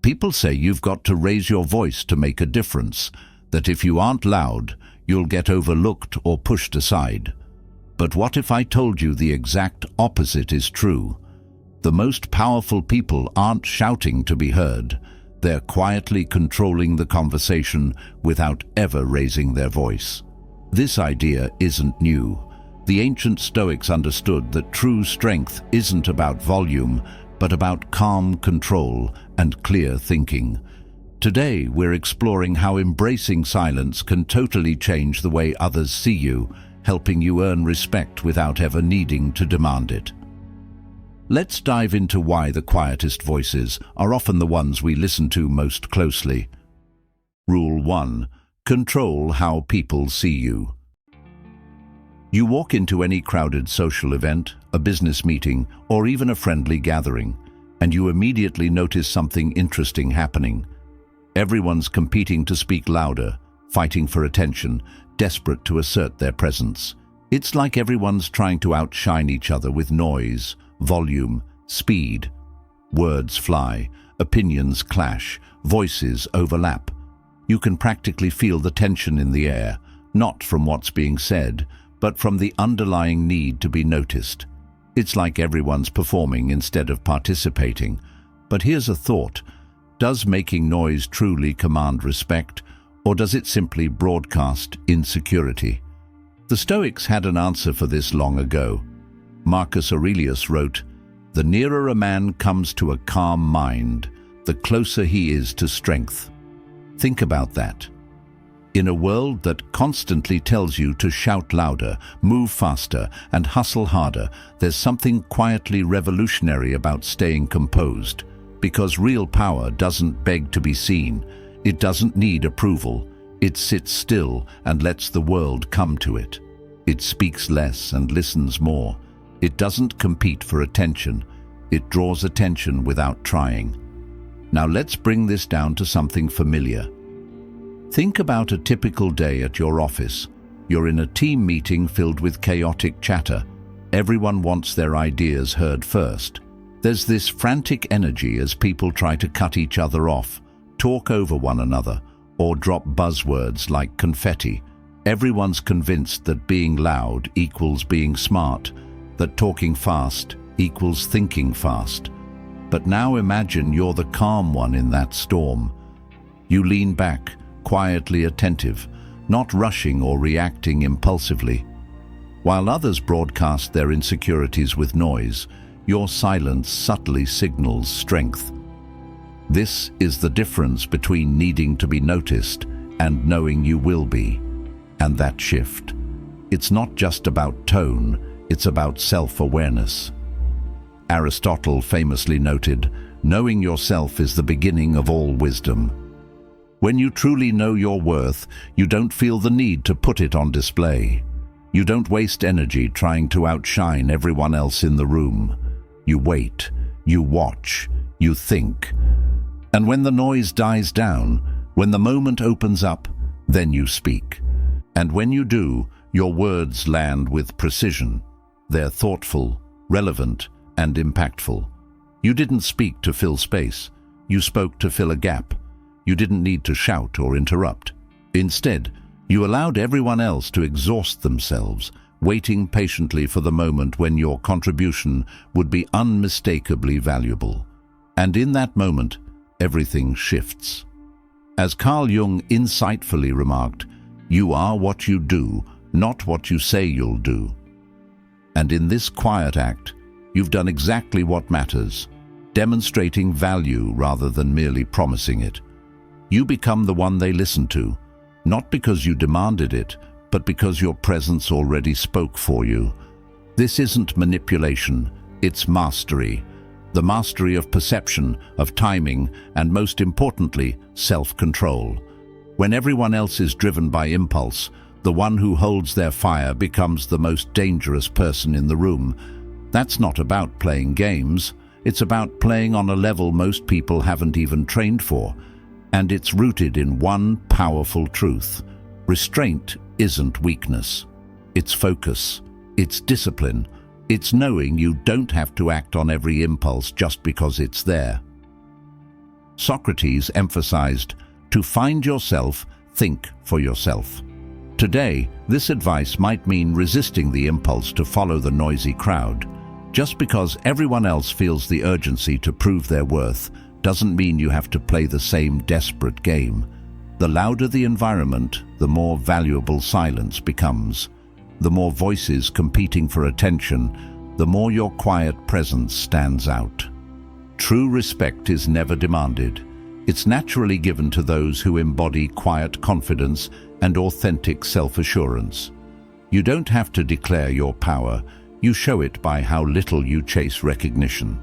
People say you've got to raise your voice to make a difference, that if you aren't loud, you'll get overlooked or pushed aside. But what if I told you the exact opposite is true? The most powerful people aren't shouting to be heard. They're quietly controlling the conversation without ever raising their voice. This idea isn't new. The ancient Stoics understood that true strength isn't about volume, but about calm control and clear thinking. Today, we're exploring how embracing silence can totally change the way others see you, helping you earn respect without ever needing to demand it. Let's dive into why the quietest voices are often the ones we listen to most closely. Rule 1. Control how people see you. You walk into any crowded social event, a business meeting, or even a friendly gathering, and you immediately notice something interesting happening. Everyone's competing to speak louder, fighting for attention, desperate to assert their presence. It's like everyone's trying to outshine each other with noise, volume, speed. Words fly, opinions clash, voices overlap. You can practically feel the tension in the air, not from what's being said, but from the underlying need to be noticed. It's like everyone's performing instead of participating. But here's a thought. Does making noise truly command respect, or does it simply broadcast insecurity? The Stoics had an answer for this long ago. Marcus Aurelius wrote, "The nearer a man comes to a calm mind, the closer he is to strength." Think about that. In a world that constantly tells you to shout louder, move faster, and hustle harder, there's something quietly revolutionary about staying composed. Because real power doesn't beg to be seen. It doesn't need approval. It sits still and lets the world come to it. It speaks less and listens more. It doesn't compete for attention. It draws attention without trying. Now let's bring this down to something familiar. Think about a typical day at your office. You're in a team meeting filled with chaotic chatter. Everyone wants their ideas heard first. There's this frantic energy as people try to cut each other off, talk over one another, or drop buzzwords like confetti. Everyone's convinced that being loud equals being smart, that talking fast equals thinking fast. But now imagine you're the calm one in that storm. You lean back, quietly attentive, not rushing or reacting impulsively. While others broadcast their insecurities with noise, your silence subtly signals strength. This is the difference between needing to be noticed and knowing you will be. And that shift, it's not just about tone, it's about self-awareness. Aristotle famously noted, "Knowing yourself is the beginning of all wisdom." When you truly know your worth, you don't feel the need to put it on display. You don't waste energy trying to outshine everyone else in the room. You wait, you watch, you think. And when the noise dies down, when the moment opens up, then you speak. And when you do, your words land with precision. They're thoughtful, relevant, and impactful. You didn't speak to fill space. You spoke to fill a gap. You didn't need to shout or interrupt. Instead, you allowed everyone else to exhaust themselves, waiting patiently for the moment when your contribution would be unmistakably valuable. And in that moment, everything shifts. As Carl Jung insightfully remarked, "You are what you do, not what you say you'll do." And in this quiet act, you've done exactly what matters, demonstrating value rather than merely promising it. You become the one they listen to, not because you demanded it, but because your presence already spoke for you. This isn't manipulation, it's mastery. The mastery of perception, of timing, and most importantly, self-control. When everyone else is driven by impulse, the one who holds their fire becomes the most dangerous person in the room. That's not about playing games, it's about playing on a level most people haven't even trained for. And it's rooted in one powerful truth. Restraint isn't weakness. It's focus. It's discipline. It's knowing you don't have to act on every impulse just because it's there. Socrates emphasized, "To find yourself, think for yourself." Today, this advice might mean resisting the impulse to follow the noisy crowd. Just because everyone else feels the urgency to prove their worth doesn't mean you have to play the same desperate game. The louder the environment, the more valuable silence becomes. The more voices competing for attention, the more your quiet presence stands out. True respect is never demanded. It's naturally given to those who embody quiet confidence and authentic self-assurance. You don't have to declare your power. You show it by how little you chase recognition.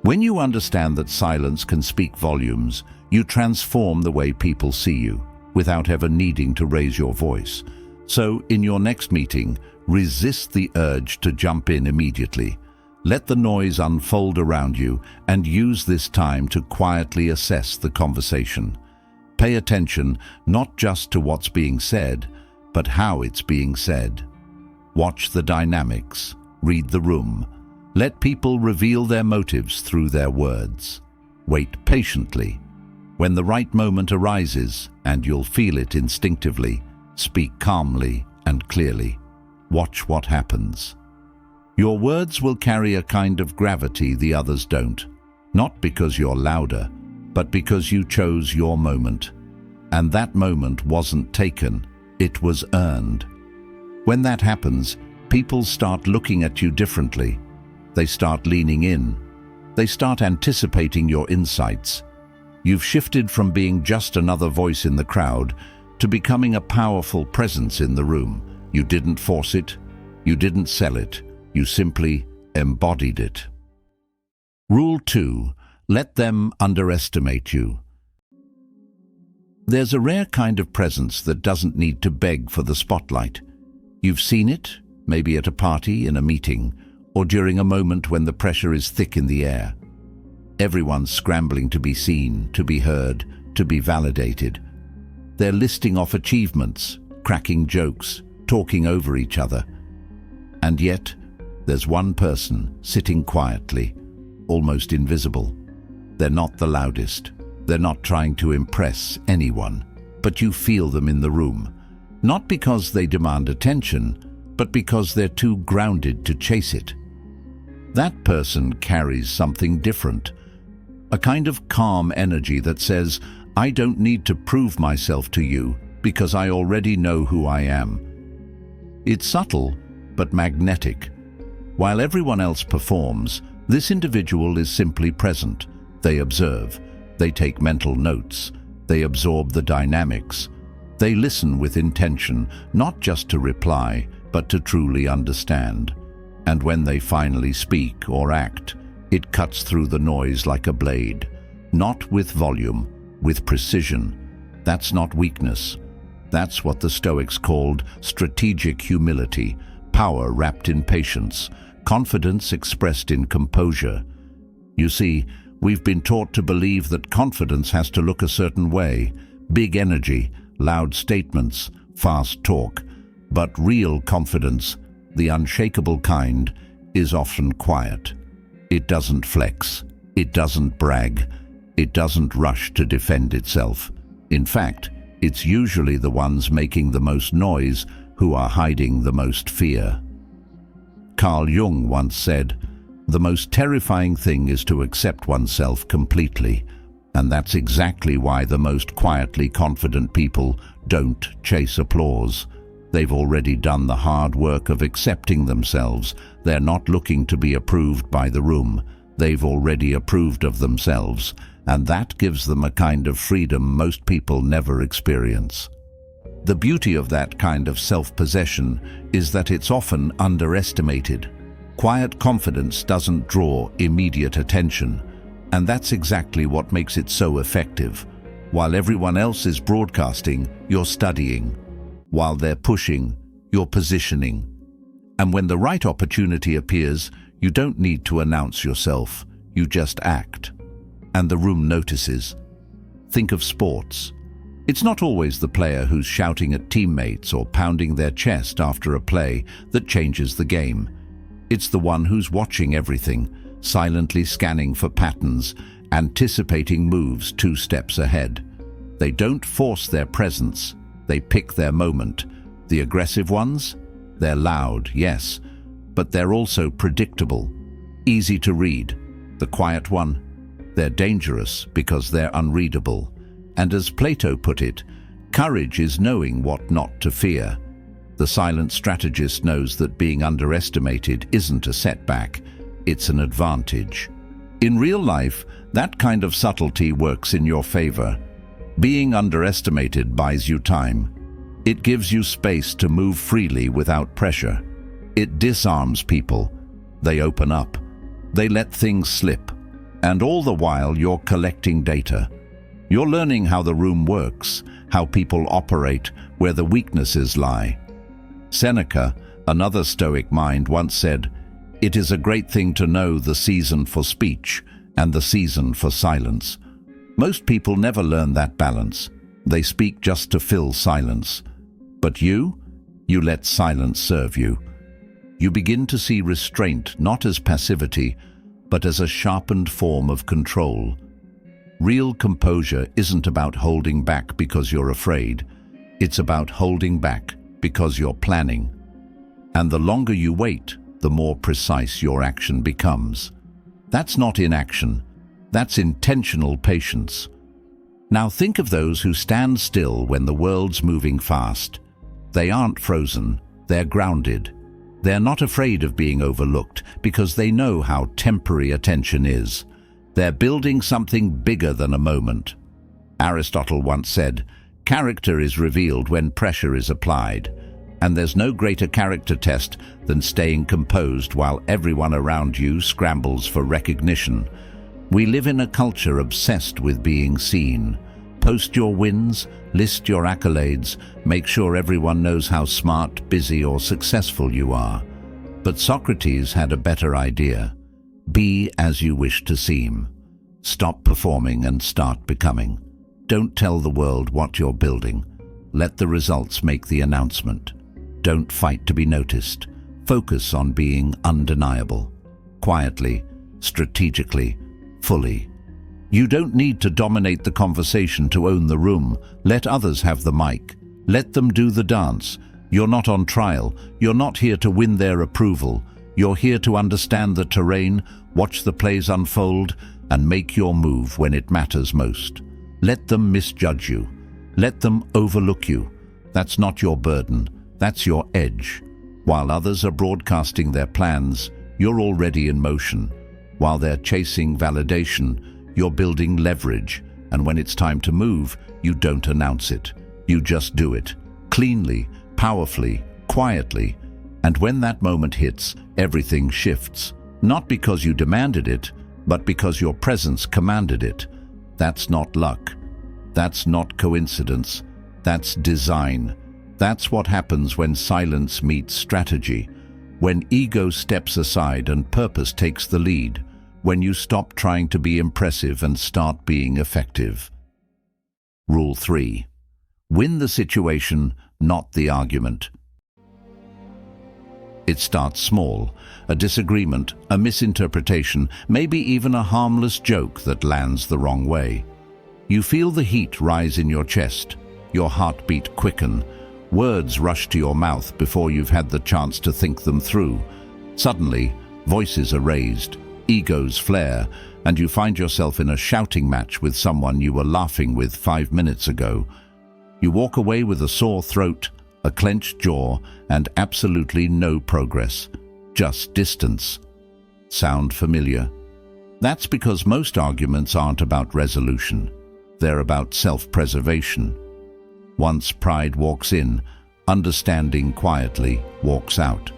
When you understand that silence can speak volumes, you transform the way people see you, without ever needing to raise your voice. So, in your next meeting, resist the urge to jump in immediately. Let the noise unfold around you and use this time to quietly assess the conversation. Pay attention not just to what's being said, but how it's being said. Watch the dynamics. Read the room. Let people reveal their motives through their words. Wait patiently. When the right moment arises, and you'll feel it instinctively, speak calmly and clearly. Watch what happens. Your words will carry a kind of gravity the others don't, not because you're louder, but because you chose your moment. And that moment wasn't taken, it was earned. When that happens, people start looking at you differently. They start leaning in. They start anticipating your insights. You've shifted from being just another voice in the crowd to becoming a powerful presence in the room. You didn't force it. You didn't sell it. You simply embodied it. Rule 2. Let them underestimate you. There's a rare kind of presence that doesn't need to beg for the spotlight. You've seen it, maybe at a party, in a meeting, or during a moment when the pressure is thick in the air. Everyone's scrambling to be seen, to be heard, to be validated. They're listing off achievements, cracking jokes, talking over each other. And yet, there's one person sitting quietly, almost invisible. They're not the loudest. They're not trying to impress anyone, but you feel them in the room. Not because they demand attention, but because they're too grounded to chase it. That person carries something different, a kind of calm energy that says, "I don't need to prove myself to you because I already know who I am." It's subtle, but magnetic. While everyone else performs, this individual is simply present. They observe. They take mental notes. They absorb the dynamics. They listen with intention, not just to reply, but to truly understand. And when they finally speak or act, it cuts through the noise like a blade. Not with volume, with precision. That's not weakness. That's what the Stoics called strategic humility, power wrapped in patience, confidence expressed in composure. You see, we've been taught to believe that confidence has to look a certain way, big energy, loud statements, fast talk. But real confidence, the unshakable kind, is often quiet. It doesn't flex. It doesn't brag. It doesn't rush to defend itself. In fact, it's usually the ones making the most noise who are hiding the most fear. Carl Jung once said, "The most terrifying thing is to accept oneself completely." And that's exactly why the most quietly confident people don't chase applause. They've already done the hard work of accepting themselves. They're not looking to be approved by the room. They've already approved of themselves, and that gives them a kind of freedom most people never experience. The beauty of that kind of self-possession is that it's often underestimated. Quiet confidence doesn't draw immediate attention, and that's exactly what makes it so effective. While everyone else is broadcasting, you're studying. While they're pushing, you're positioning. And when the right opportunity appears, you don't need to announce yourself, you just act. And the room notices. Think of sports. It's not always the player who's shouting at teammates or pounding their chest after a play that changes the game. It's the one who's watching everything, silently scanning for patterns, anticipating moves 2 steps ahead. They don't force their presence, they pick their moment. The aggressive ones? They're loud, yes, but they're also predictable, easy to read. The quiet one? They're dangerous because they're unreadable. And as Plato put it, courage is knowing what not to fear. The silent strategist knows that being underestimated isn't a setback, it's an advantage. In real life, that kind of subtlety works in your favor. Being underestimated buys you time. It gives you space to move freely without pressure. It disarms people. They open up. They let things slip. And all the while you're collecting data. You're learning how the room works, how people operate, where the weaknesses lie. Seneca, another Stoic mind, once said, "It is a great thing to know the season for speech and the season for silence." Most people never learn that balance. They speak just to fill silence. But you let silence serve you. You begin to see restraint not as passivity, but as a sharpened form of control. Real composure isn't about holding back because you're afraid. It's about holding back because you're planning. And the longer you wait, the more precise your action becomes. That's not inaction. That's intentional patience. Now think of those who stand still when the world's moving fast. They aren't frozen, they're grounded. They're not afraid of being overlooked because they know how temporary attention is. They're building something bigger than a moment. Aristotle once said, "Character is revealed when pressure is applied." And there's no greater character test than staying composed while everyone around you scrambles for recognition. We live in a culture obsessed with being seen. Post your wins, list your accolades, make sure everyone knows how smart, busy, or successful you are. But Socrates had a better idea. Be as you wish to seem. Stop performing and start becoming. Don't tell the world what you're building. Let the results make the announcement. Don't fight to be noticed. Focus on being undeniable. Quietly, strategically, fully. You don't need to dominate the conversation to own the room. Let others have the mic. Let them do the dance. You're not on trial. You're not here to win their approval. You're here to understand the terrain, watch the plays unfold, and make your move when it matters most. Let them misjudge you. Let them overlook you. That's not your burden. That's your edge. While others are broadcasting their plans, you're already in motion. While they're chasing validation, you're building leverage. And when it's time to move, you don't announce it. You just do it. Cleanly, powerfully, quietly. And when that moment hits, everything shifts. Not because you demanded it, but because your presence commanded it. That's not luck. That's not coincidence. That's design. That's what happens when silence meets strategy, when ego steps aside and purpose takes the lead, when you stop trying to be impressive and start being effective. Rule 3. Win the situation, not the argument. It starts small, a disagreement, a misinterpretation, maybe even a harmless joke that lands the wrong way. You feel the heat rise in your chest, your heartbeat quicken, words rush to your mouth before you've had the chance to think them through. Suddenly, voices are raised, egos flare, and you find yourself in a shouting match with someone you were laughing with 5 minutes ago. You walk away with a sore throat, a clenched jaw, and absolutely no progress, just distance. Sound familiar? That's because most arguments aren't about resolution. They're about self-preservation. Once pride walks in, understanding quietly walks out.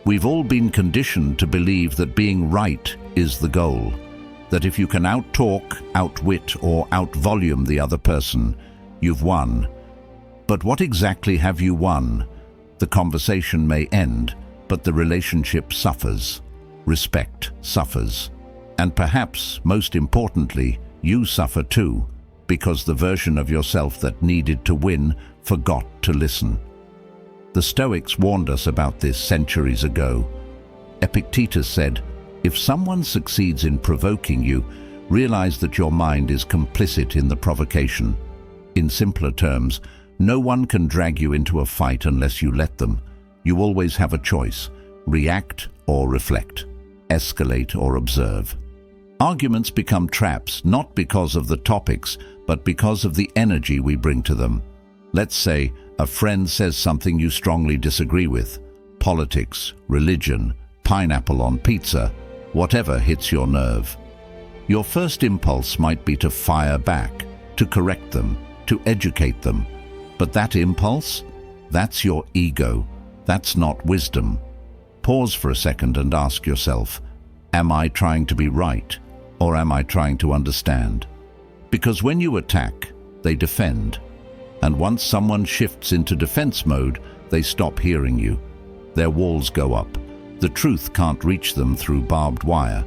We've all been conditioned to believe that being right is the goal, that if you can out-talk, outwit, or out-volume the other person, you've won. But what exactly have you won? The conversation may end, but the relationship suffers. Respect suffers. And perhaps, most importantly, you suffer too, because the version of yourself that needed to win forgot to listen. The Stoics warned us about this centuries ago. Epictetus said, "If someone succeeds in provoking you, Realize that your mind is complicit in the provocation. In simpler terms, no one can drag you into a fight unless you let them. You always have a choice: react or reflect, escalate or observe. Arguments become traps not because of the topics, but because of the energy we bring to them. Let's say a friend says something you strongly disagree with. Politics, religion, pineapple on pizza, whatever hits your nerve. Your first impulse might be to fire back, to correct them, to educate them. But that impulse? That's your ego. That's not wisdom. Pause for a second and ask yourself, am I trying to be right, or am I trying to understand? Because when you attack, they defend. And once someone shifts into defense mode, they stop hearing you. Their walls go up. The truth can't reach them through barbed wire.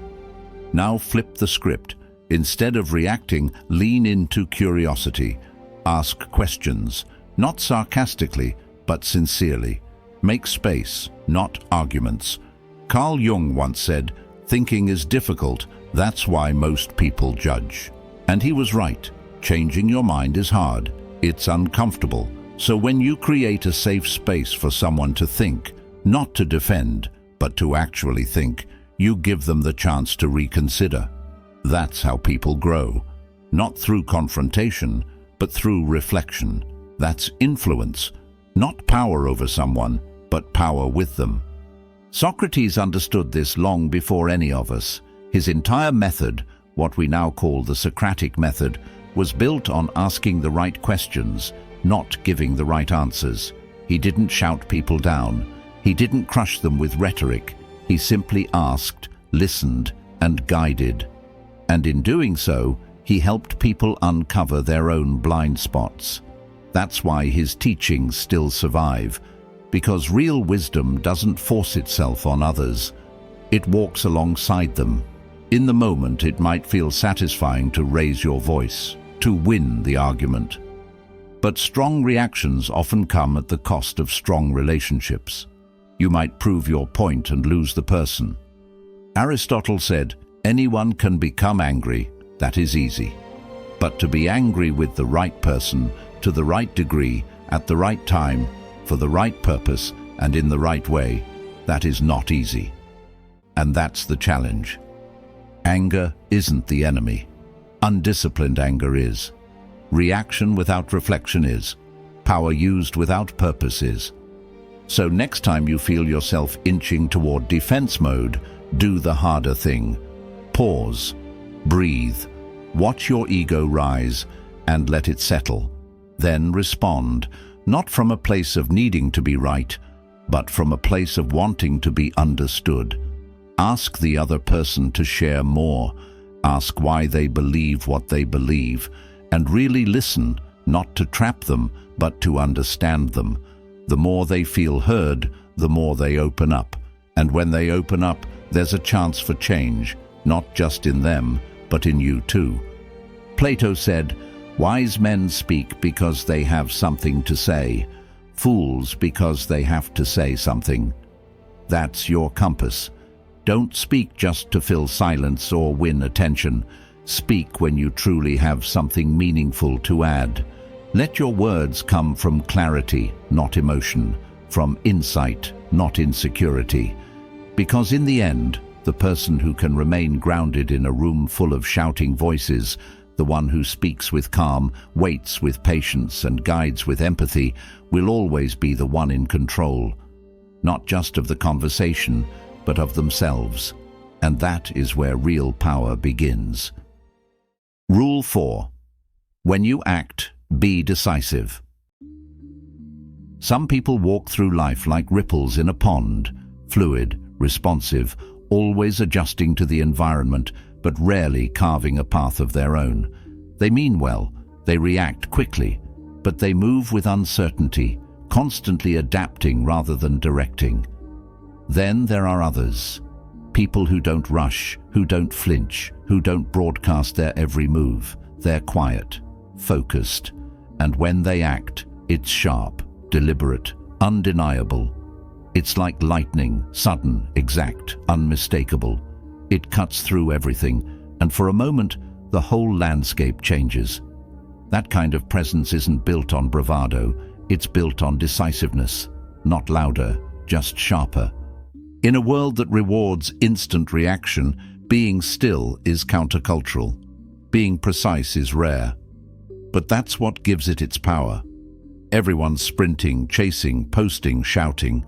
Now flip the script. Instead of reacting, lean into curiosity. Ask questions, not sarcastically, but sincerely. Make space, not arguments. Carl Jung once said, "Thinking is difficult, that's why most people judge." And he was right. Changing your mind is hard. It's uncomfortable. So when you create a safe space for someone to think, not to defend, but to actually think, you give them the chance to reconsider. That's how people grow. Not through confrontation, but through reflection. That's influence. Not power over someone, but power with them. Socrates understood this long before any of us. His entire method, what we now call the Socratic method, was built on asking the right questions, not giving the right answers. He didn't shout people down. He didn't crush them with rhetoric. He simply asked, listened, and guided. And in doing so, he helped people uncover their own blind spots. That's why his teachings still survive, because real wisdom doesn't force itself on others. It walks alongside them. In the moment, it might feel satisfying to raise your voice, to win the argument. But strong reactions often come at the cost of strong relationships. You might prove your point and lose the person. Aristotle said, anyone can become angry, that is easy. But to be angry with the right person, to the right degree, at the right time, for the right purpose, and in the right way, that is not easy. And that's the challenge. Anger isn't the enemy. Undisciplined anger is. Reaction without reflection is. Power used without purpose is. So next time you feel yourself inching toward defense mode, do the harder thing. Pause, breathe, watch your ego rise, and let it settle. Then respond, not from a place of needing to be right, but from a place of wanting to be understood. Ask the other person to share more. Ask why they believe what they believe, and really listen, not to trap them, but to understand them. The more they feel heard, the more they open up. And when they open up, there's a chance for change, not just in them, but in you too. Plato said, "Wise men speak because they have something to say, fools because they have to say something." That's your compass. Don't speak just to fill silence or win attention. Speak when you truly have something meaningful to add. Let your words come from clarity, not emotion, from insight, not insecurity. Because in the end, the person who can remain grounded in a room full of shouting voices, the one who speaks with calm, waits with patience, and guides with empathy, will always be the one in control, not just of the conversation, but of themselves. And that is where real power begins. Rule 4. When you act, be decisive. Some people walk through life like ripples in a pond, fluid, responsive, always adjusting to the environment, but rarely carving a path of their own. They mean well, they react quickly, but they move with uncertainty, constantly adapting rather than directing. Then there are others, people who don't rush, who don't flinch, who don't broadcast their every move. They're quiet, focused, and when they act, it's sharp, deliberate, undeniable. It's like lightning, sudden, exact, unmistakable. It cuts through everything, and for a moment, the whole landscape changes. That kind of presence isn't built on bravado, it's built on decisiveness. Not louder, just sharper. In a world that rewards instant reaction, being still is countercultural. Being precise is rare. But that's what gives it its power. Everyone's sprinting, chasing, posting, shouting.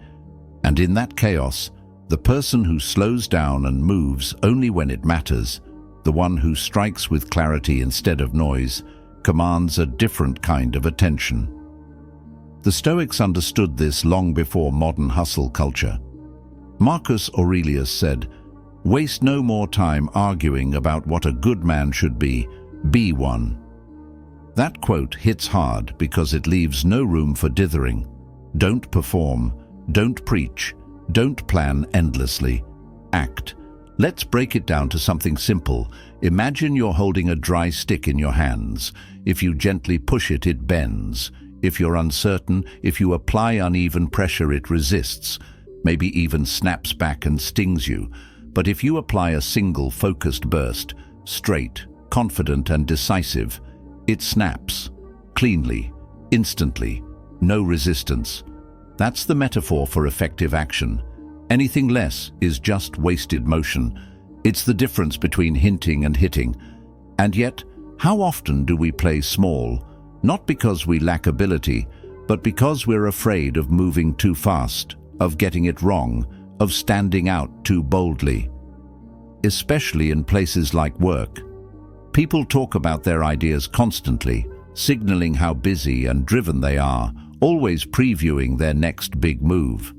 And in that chaos, the person who slows down and moves only when it matters, the one who strikes with clarity instead of noise, commands a different kind of attention. The Stoics understood this long before modern hustle culture. Marcus Aurelius said, "Waste no more time arguing about what a good man should be one." That quote hits hard because it leaves no room for dithering. Don't perform, don't preach, don't plan endlessly. Act. Let's break it down to something simple. Imagine you're holding a dry stick in your hands. If you gently push it, it bends. If you're uncertain, if you apply uneven pressure, it resists, maybe even snaps back and stings you. But if you apply a single focused burst, straight, confident and decisive, it snaps, cleanly, instantly, no resistance. That's the metaphor for effective action. Anything less is just wasted motion. It's the difference between hinting and hitting. And yet, how often do we play small, not because we lack ability, but because we're afraid of moving too fast, of getting it wrong, of standing out too boldly? Especially in places like work. People talk about their ideas constantly, signaling how busy and driven they are, always previewing their next big move.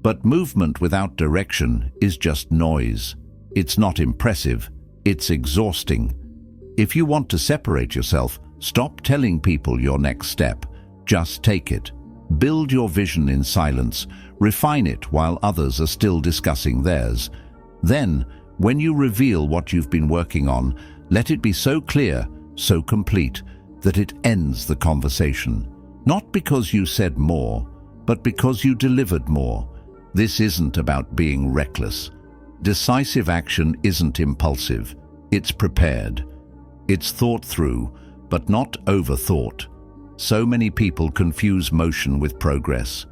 But movement without direction is just noise. It's not impressive, it's exhausting. If you want to separate yourself, stop telling people your next step. Just take it. Build your vision in silence, refine it while others are still discussing theirs. Then, when you reveal what you've been working on, let it be so clear, so complete, that it ends the conversation. Not because you said more, but because you delivered more. This isn't about being reckless. Decisive action isn't impulsive. It's prepared. It's thought through, but not overthought. So many people confuse motion with progress.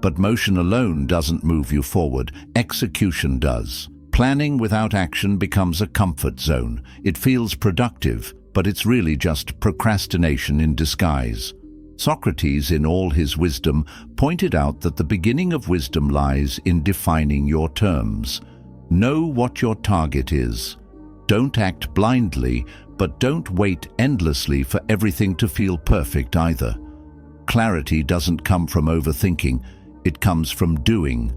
But motion alone doesn't move you forward. Execution does. Planning without action becomes a comfort zone. It feels productive, but it's really just procrastination in disguise. Socrates, in all his wisdom, pointed out that the beginning of wisdom lies in defining your terms. Know what your target is. Don't act blindly, but don't wait endlessly for everything to feel perfect either. Clarity doesn't come from overthinking, it comes from doing.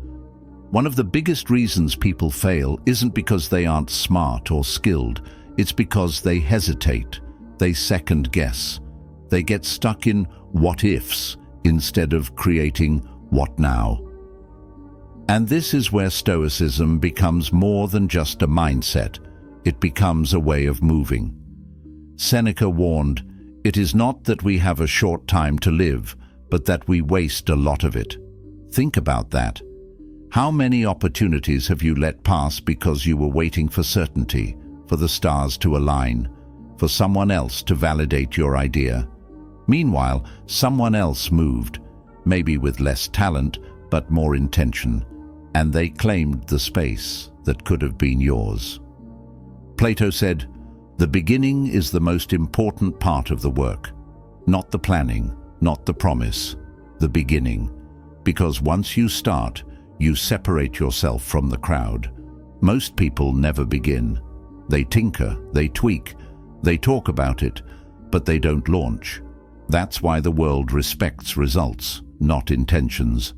One of the biggest reasons people fail isn't because they aren't smart or skilled, it's because they hesitate, they second guess. They get stuck in what-ifs instead of creating what now. And this is where Stoicism becomes more than just a mindset. It becomes a way of moving. Seneca warned, "It is not that we have a short time to live, but that we waste a lot of it." Think about that. How many opportunities have you let pass because you were waiting for certainty, for the stars to align, for someone else to validate your idea? Meanwhile, someone else moved, maybe with less talent, but more intention, and they claimed the space that could have been yours. Plato said, "The beginning is the most important part of the work, not the planning, not the promise, the beginning. Because once you start, you separate yourself from the crowd." Most people never begin. They tinker, they tweak, they talk about it, but they don't launch. That's why the world respects results, not intentions.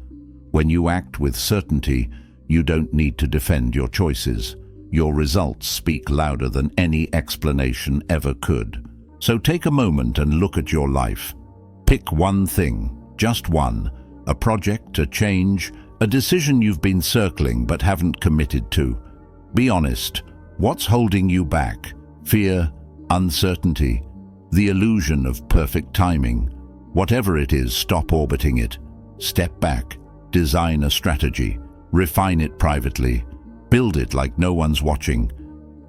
When you act with certainty, you don't need to defend your choices. Your results speak louder than any explanation ever could. So take a moment and look at your life. Pick one thing, just one, a project, a change, a decision you've been circling but haven't committed to. Be honest. What's holding you back? Fear, uncertainty, the illusion of perfect timing. Whatever it is, stop orbiting it. Step back, design a strategy, refine it privately, build it like no one's watching.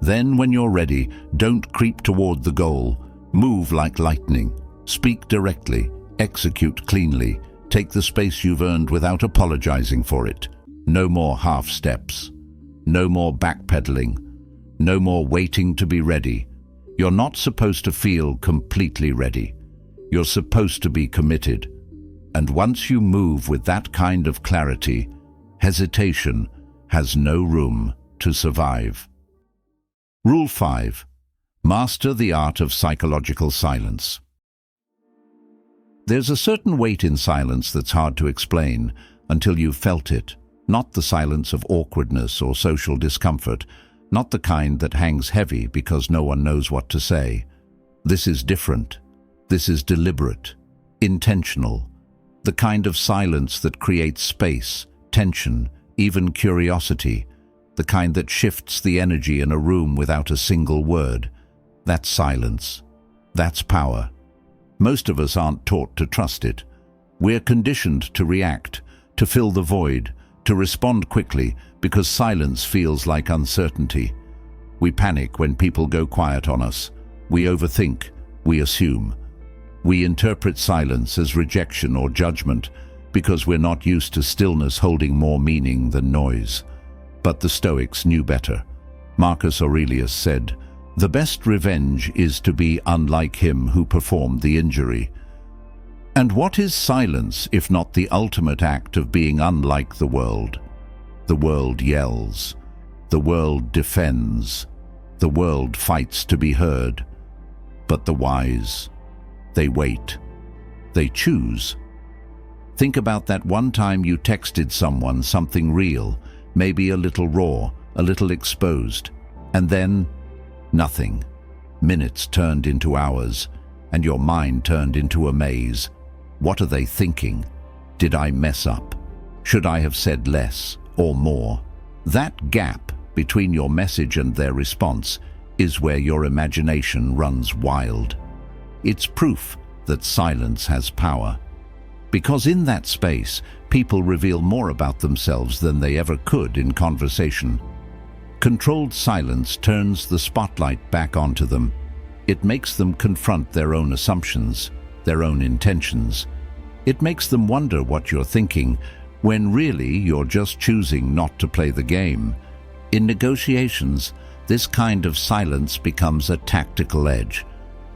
Then, when you're ready, don't creep toward the goal. Move like lightning. Speak directly. Execute cleanly. Take the space you've earned without apologizing for it. No more half steps. No more backpedaling. No more waiting to be ready. You're not supposed to feel completely ready. You're supposed to be committed. And once you move with that kind of clarity, hesitation has no room to survive. Rule 5. Master the art of psychological silence. There's a certain weight in silence that's hard to explain until you've felt it. Not the silence of awkwardness or social discomfort, not the kind that hangs heavy because no one knows what to say. This is different. This is deliberate, intentional, the kind of silence that creates space, tension, even curiosity, the kind that shifts the energy in a room without a single word. That's silence. That's power. Most of us aren't taught to trust it. We're conditioned to react, to fill the void, to respond quickly because silence feels like uncertainty. We panic when people go quiet on us. We overthink. We assume. We interpret silence as rejection or judgment because we're not used to stillness holding more meaning than noise. But the Stoics knew better. Marcus Aurelius said, "The best revenge is to be unlike him who performed the injury." And what is silence if not the ultimate act of being unlike the world? The world yells. The world defends. The world fights to be heard. But the wise, they wait. They choose. Think about that one time you texted someone something real, maybe a little raw, a little exposed, and then nothing. Minutes turned into hours, and your mind turned into a maze. What are they thinking? Did I mess up? Should I have said less or more? That gap between your message and their response is where your imagination runs wild. It's proof that silence has power. Because in that space, people reveal more about themselves than they ever could in conversation. Controlled silence turns the spotlight back onto them. It makes them confront their own assumptions, their own intentions. It makes them wonder what you're thinking, when really you're just choosing not to play the game. In negotiations, this kind of silence becomes a tactical edge.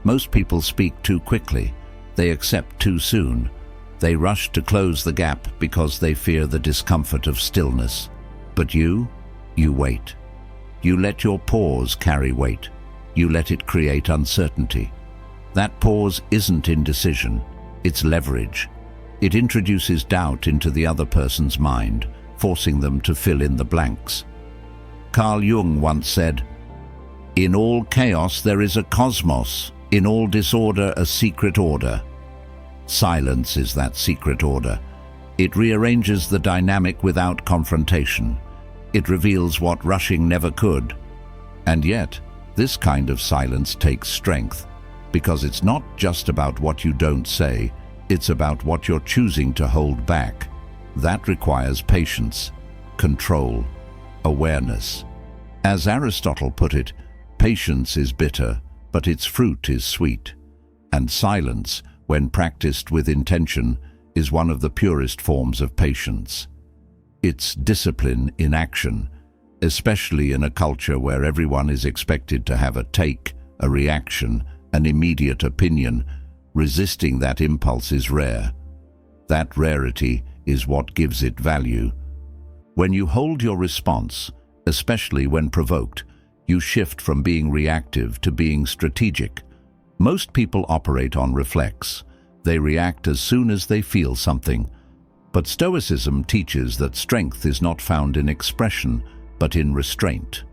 Most people speak too quickly. They accept too soon. They rush to close the gap because they fear the discomfort of stillness. But you wait. You let your pause carry weight. You let it create uncertainty. That pause isn't indecision, it's leverage. It introduces doubt into the other person's mind, forcing them to fill in the blanks. Carl Jung once said, "In all chaos there is a cosmos, in all disorder a secret order." Silence is that secret order. It rearranges the dynamic without confrontation. It reveals what rushing never could. And yet, this kind of silence takes strength, because it's not just about what you don't say, it's about what you're choosing to hold back. That requires patience, control, awareness. As Aristotle put it, patience is bitter, but its fruit is sweet. And silence, when practiced with intention, is one of the purest forms of patience. It's discipline in action, especially in a culture where everyone is expected to have a take, a reaction, an immediate opinion. Resisting that impulse is rare. That rarity is what gives it value. When you hold your response, especially when provoked, you shift from being reactive to being strategic. Most people operate on reflex. They react as soon as they feel something. But Stoicism teaches that strength is not found in expression, but in restraint.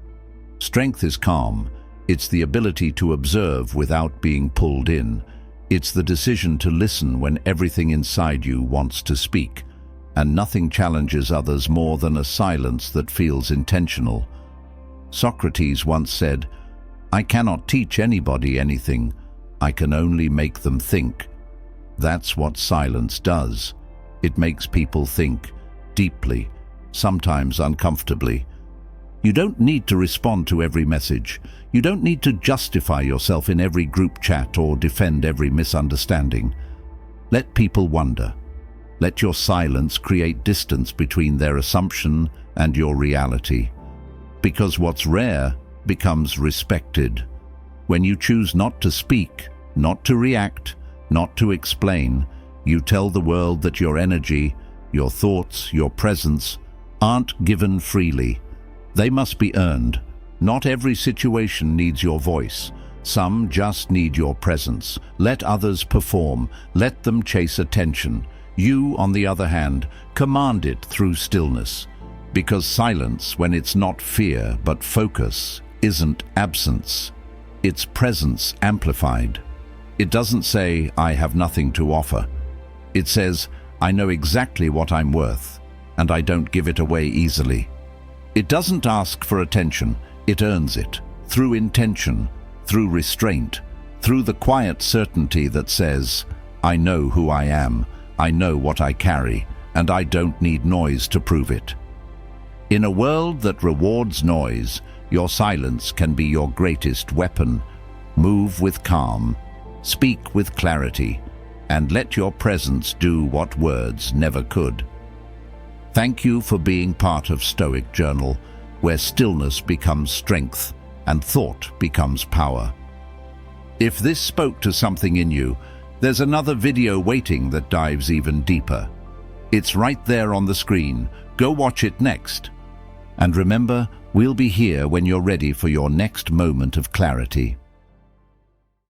Strength is calm. It's the ability to observe without being pulled in. It's the decision to listen when everything inside you wants to speak. And nothing challenges others more than a silence that feels intentional. Socrates once said, "I cannot teach anybody anything. I can only make them think." That's what silence does. It makes people think deeply, sometimes uncomfortably. You don't need to respond to every message. You don't need to justify yourself in every group chat or defend every misunderstanding. Let people wonder. Let your silence create distance between their assumption and your reality. Because what's rare becomes respected. When you choose not to speak, not to react, not to explain, you tell the world that your energy, your thoughts, your presence aren't given freely. They must be earned. Not every situation needs your voice. Some just need your presence. Let others perform. Let them chase attention. You, on the other hand, command it through stillness. Because silence, when it's not fear but focus, isn't absence. It's presence amplified. It doesn't say, "I have nothing to offer." It says, "I know exactly what I'm worth, and I don't give it away easily." It doesn't ask for attention, it earns it, through intention, through restraint, through the quiet certainty that says, "I know who I am, I know what I carry, and I don't need noise to prove it." In a world that rewards noise, your silence can be your greatest weapon. Move with calm, speak with clarity, and let your presence do what words never could. Thank you for being part of Stoic Journal, where stillness becomes strength and thought becomes power. If this spoke to something in you, there's another video waiting that dives even deeper. It's right there on the screen. Go watch it next. And remember, we'll be here when you're ready for your next moment of clarity.